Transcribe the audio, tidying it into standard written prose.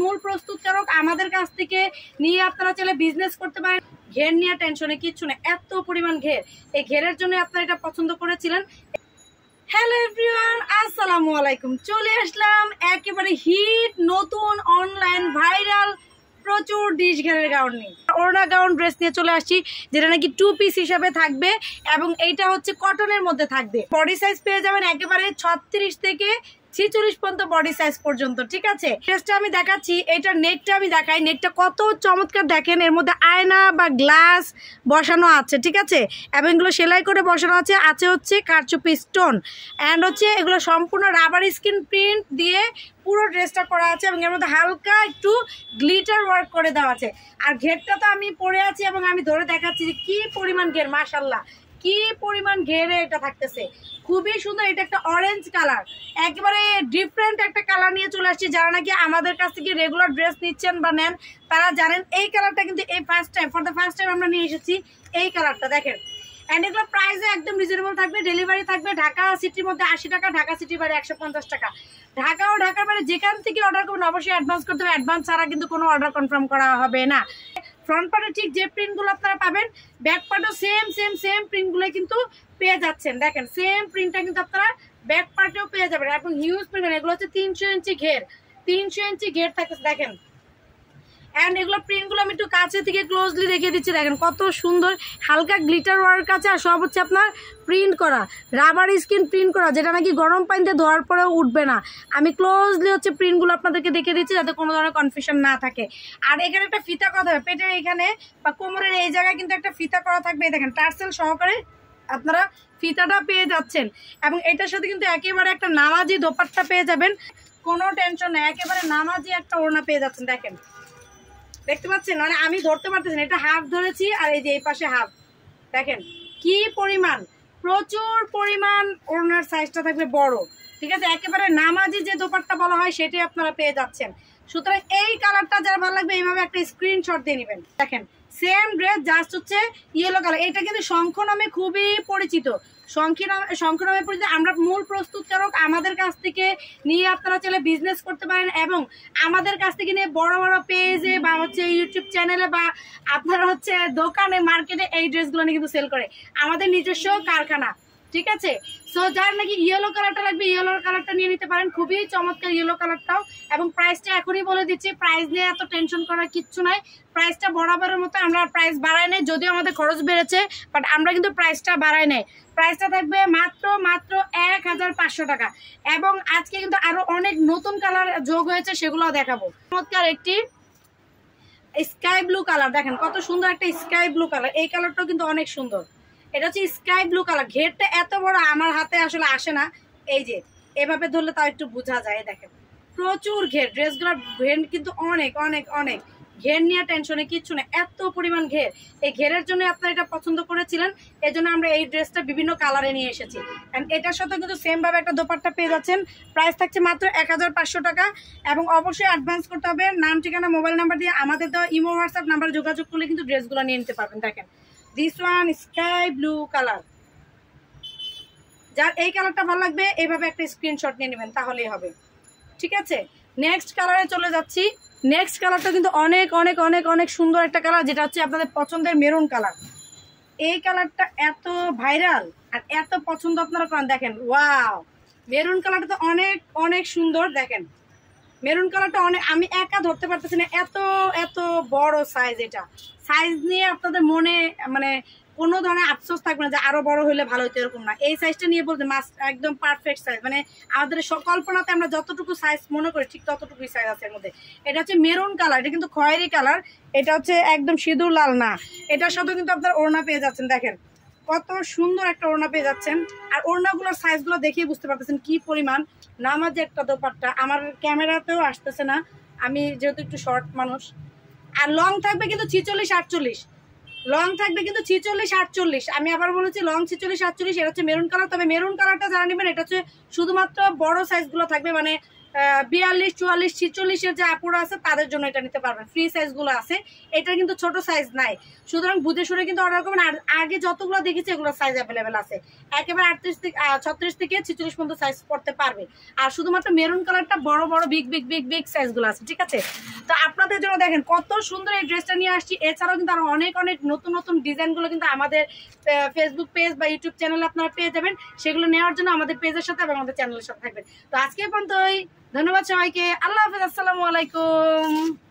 মূল প্রস্তুতকারক আমাদের কাছ থেকে নিয়ে আপনারা চাইলে বিজনেস করতে পারেন। ঘের নিয়ে টেনশনে কিচ্ছু না, এত পরিমাণ ঘের। এই ঘেরের জন্য আপনারা এটা পছন্দ করেছিলেন। হ্যালো এভরিওয়ান, আসসালামু আলাইকুম। চলে আসলাম একেবারে হিট নতুন অনলাইন ভাইরাল প্রচুর ডিশ ঘেরের গাউন নিয়ে, ওড়না গাউন ড্রেস নিয়ে চলে আসছি, যেটা নাকি 2 পিস হিসাবে থাকবে এবং এইটা হচ্ছে কটনের মধ্যে থাকবে। বডি সাইজ পেয়ে যাবেন একেবারে 36 থেকে 46 পর্যন্ত বডি সাইজ পর্যন্ত, ঠিক আছে। ড্রেসটা আমি দেখাচ্ছি, এটার নেকটা আমি দেখাই। নেকটা কত চমৎকার দেখেন, এর মধ্যে আয়না বা গ্লাস বসানো আছে, ঠিক আছে, এবং এগুলো সেলাই করে বসানো আছে। আছে হচ্ছে কারচুপি স্টোন অ্যান্ড হচ্ছে এগুলো সম্পূর্ণ রাবার স্কিন প্রিন্ট দিয়ে পুরো ড্রেসটা করা আছে এবং এর মধ্যে হালকা একটু গ্লিটার ওয়ার্ক করে দেওয়া আছে। আর ঘেরটা তো আমি পরে আছি এবং আমি ধরে দেখাচ্ছি যে কি পরিমাণ ঘের, মাশাল্লাহ কি পরিমাণ ঘেরে এটা থাকতেছে, খুবই সুন্দর। এটা একটা অরেঞ্জ কালার, একেবারে ডিফারেন্ট একটা কালার নিয়ে চলে আসছি। যারা নাকি আমাদের কাছ থেকে রেগুলার ড্রেস নিচ্ছেন বা নেন তারা জানেন এই কালারটা কিন্তু এই first time, for the first time আমরা নিয়ে এসেছি এই কালারটা, দেখেন। অ্যান্ড এগুলো প্রাইসে একদম রিজনেবল থাকবে। ডেলিভারি থাকবে ঢাকা সিটির মধ্যে 80 টাকা, ঢাকা সিটির বাইরে 150 টাকা। ঢাকা ও ঢাকার বাইরে যেখান থেকে অর্ডার করবেন অবশ্যই অ্যাডভান্স করতে হবে। অ্যাডভান্স ছাড়া কিন্তু কোনো অর্ডার কনফার্ম করা হবে না। ফ্রন্ট পার্টে ঠিক যে প্রিন্টগুলো আপনারা পাবেন, ব্যাক পার্টও সেম প্রিন্টগুলো কিন্তু পেয়ে যাচ্ছেন। দেখেন সেম প্রিন্টটা কিন্তু আপনারা ব্যাক পার্টেও পেয়ে যাবেন এবং হিউজ প্রিন্ট। এগুলো হচ্ছে 300 ইঞ্চি ঘের, 300 ইঞ্চি ঘের থাকতেছে, দেখেন। অ্যান্ড এগুলো প্রিন্টগুলো আমি একটু কাছে থেকে ক্লোজলি দেখিয়ে দিচ্ছি, দেখেন কত সুন্দর হালকা গ্লিটার ওয়ার্ক আছে। আর সব হচ্ছে আপনার প্রিন্ট করা, রাবার স্কিন প্রিন্ট করা, যেটা নাকি গরম পানিতে ধোয়ার পরেও উঠবে না। আমি ক্লোজলি হচ্ছে প্রিন্টগুলো আপনাদেরকে দেখিয়ে দিচ্ছি যাতে কোনো ধরনের কনফিউশন না থাকে। আর এখানে একটা ফিতা করা থাকবে পেটের এখানে বা কোমরের এই জায়গায়, কিন্তু একটা ফিতা করা থাকবে, দেখেন টার্সেল সহকারে আপনারা ফিতাটা পেয়ে যাচ্ছেন। এবং এটার সাথে কিন্তু একেবারে একটা নামাজি দোপাট্টা পেয়ে যাবেন, কোনো টেনশন নেই, একেবারে নামাজি একটা ওড়না পেয়ে যাচ্ছেন। দেখেন দেখতে পাচ্ছেন, মানে আমি ধরতে পারতেছি না, এটা হাফ ধরেছি আর এই যে এই পাশে হাফ, দেখেন কি পরিমাণ, প্রচুর পরিমাণ ওড়নার সাইজটা থাকবে বড়, ঠিক আছে। একেবারে নামাজি যে দোপাট্টা বলা হয় সেটাই আপনারা পেয়ে যাচ্ছেন। সুতরাং এই কালারটা যারা ভালো লাগবে এইভাবে একটা স্ক্রিনশট দিয়ে নেবেন। দেখেন সেম ড্রেস, জাস্ট হচ্ছে ইয়েলো কালার। এটা কিন্তু শঙ্খ নামে খুবই পরিচিত, শঙ্খ নামে পরিচিত। আমরা মূল প্রস্তুতকারক আমাদের কাছ থেকে নিয়ে আপনারা চাইলে বিজনেস করতে পারেন এবং আমাদের কাছ থেকে নিয়ে বড় বড় পেজে বা হচ্ছে ইউটিউব চ্যানেলে বা আপনারা হচ্ছে দোকানে মার্কেটে এই ড্রেসগুলো নিয়ে কিন্তু সেল করে, আমাদের নিজস্ব কারখানা, ঠিক আছে। সো যার নাকি ইয়েলো কালারটা লাগবে ইয়েলো কালারটা নিয়ে নিতে পারেন, খুবই চমৎকার ইয়েলো কালারটাও। এবং প্রাইসটা এখনই বলে দিচ্ছি, প্রাইস নিয়ে এত টেনশন করার কিচ্ছু নাই। প্রাইসটা বরাবরের মতো, আমরা প্রাইস বাড়াই নাই, যদিও আমাদের খরচ বেড়েছে বাট আমরা কিন্তু প্রাইসটা বাড়াই নাই। প্রাইসটা থাকবে মাত্র 1500 টাকা। এবং আজকে কিন্তু আরো অনেক নতুন কালার যোগ হয়েছে, সেগুলো দেখাবো। চমৎকার একটি স্কাই ব্লু কালার, দেখেন কত সুন্দর একটা স্কাই ব্লু কালার। এই কালারটাও কিন্তু অনেক সুন্দর। এটা হচ্ছে স্কাই ব্লু কালার। ঘেরটা এত বড় আমার হাতে আসলে আসে না, এই যে এভাবে ধরলে তাও একটু বোঝা যায়। দেখেন প্রচুর ঘের, ড্রেসগুলোর ঘের কিন্তু অনেক অনেক অনেক। ঘের নিয়ে টেনশনে কিচ্ছু না, এত পরিমাণ ঘের। এই ঘেরের জন্য আপনারা এটা পছন্দ করেছিলেন, এই জন্য আমরা এই ড্রেসটা বিভিন্ন কালারে নিয়ে এসেছি। এটার সাথে কিন্তু সেম ভাবে একটা দোপাট্টা পেয়ে যাচ্ছেন। প্রাইস থাকছে মাত্র 1500 টাকা এবং অবশ্যই অ্যাডভান্স করতে হবে। নাম ঠিকানা মোবাইল নাম্বার দিয়ে আমাদের দেওয়া ইমো হোয়াটসঅ্যাপ নাম্বারে যোগাযোগ করলে কিন্তু ড্রেসগুলো নিয়ে নিতে পারবেন। দেখেন this one sky blue colour, যার এই কালারটা ভালো লাগবে এইভাবে একটা স্ক্রিনশট নিয়ে নেবেন, তাহলেই হবে, ঠিক আছে। নেক্সট কালারে চলে যাচ্ছি। নেক্সট কালারটা কিন্তু অনেক অনেক অনেক অনেক সুন্দর একটা কালার, যেটা হচ্ছে আপনাদের পছন্দের মেরুন কালার। এই কালারটা এত ভাইরাল আর এত পছন্দ আপনারা করেন। দেখেন ওয়াও, মেরুন কালারটা তো অনেক অনেক সুন্দর। দেখেন মেরুন কালারটা অনেক, আমি একা ধরতে পারতেছি না, এত এত বড় সাইজ। এটা সাইজ নিয়ে আপনাদের মনে মানে কোনো ধরনের আফসোস থাকবে না যে আরো বড় হলে ভালো হতো, এরকম না। এই সাইজটা নিয়ে বলতে মাস্ট একদম পারফেক্ট সাইজ, মানে আমাদের কল্পনাতে আমরা যতটুকু সাইজ মনে করি ঠিক ততটুকুই সাইজ আছে এর মধ্যে। এটা হচ্ছে মেরুন কালার, এটা কিন্তু খয়েরি কালার, এটা হচ্ছে একদম সিঁদুর লাল না। এটার সাথে কিন্তু আপনার ওড়না পেয়ে যাচ্ছেন, দেখেন কত সুন্দর একটা ওড়না পেয়ে যাচ্ছেন। আর ওড়নাগুলোর সাইজগুলো দেখিয়ে বুঝতে পারতেছেন কি পরিমাণ নামাজি একটা দোপাট্টা। আমার ক্যামেরাতেও আসতেছে না, আমি যেহেতু একটু শর্ট মানুষ। আর লং থাকবে কিন্তু 46-48, লং থাকবে কিন্তু 46-48। আমি আবার বলেছি লং 46-48। এটা হচ্ছে মেরুন কালার, তবে মেরুন কালারটা যারা নেবেন এটা হচ্ছে শুধুমাত্র বড় সাইজগুলো থাকবে, মানে 42, 44, 46-এর যে আপুরা আছে তাদের জন্য এটা নিতে পারবেন। ফ্রি সাইজগুলো আছে, এটা কিন্তু ছোট সাইজ নাই, সুতরাং বুঝে শুনে কিন্তু অর্ডার করবেন। আর আগে যতগুলো দেখেছি এগুলো সাইজ অ্যাভেলেবেল আছে, একেবারে 38 থেকে 36 থেকে 46 পর্যন্ত সাইজ পড়তে পারবে। আর শুধুমাত্র মেরুন কালারটা বড় বড় বিগ সাইজগুলো আছে, ঠিক আছে। তো আপনাদের জন্য দেখেন কত সুন্দর এই ড্রেসটা নিয়ে আসছি। এছাড়াও কিন্তু আরো অনেক নতুন ডিজাইনগুলো কিন্তু আমাদের ফেসবুক পেজ বা ইউটিউব চ্যানেলে আপনারা পেয়ে যাবেন। সেগুলো নেওয়ার জন্য আমাদের পেজের সাথে এবং আমাদের চ্যানেলের সাথে থাকবেন। তো আজকে পর্যন্তই, ধন্যবাদ সবাইকে, আল্লাহ হাফেজ, আসসালামু আলাইকুম।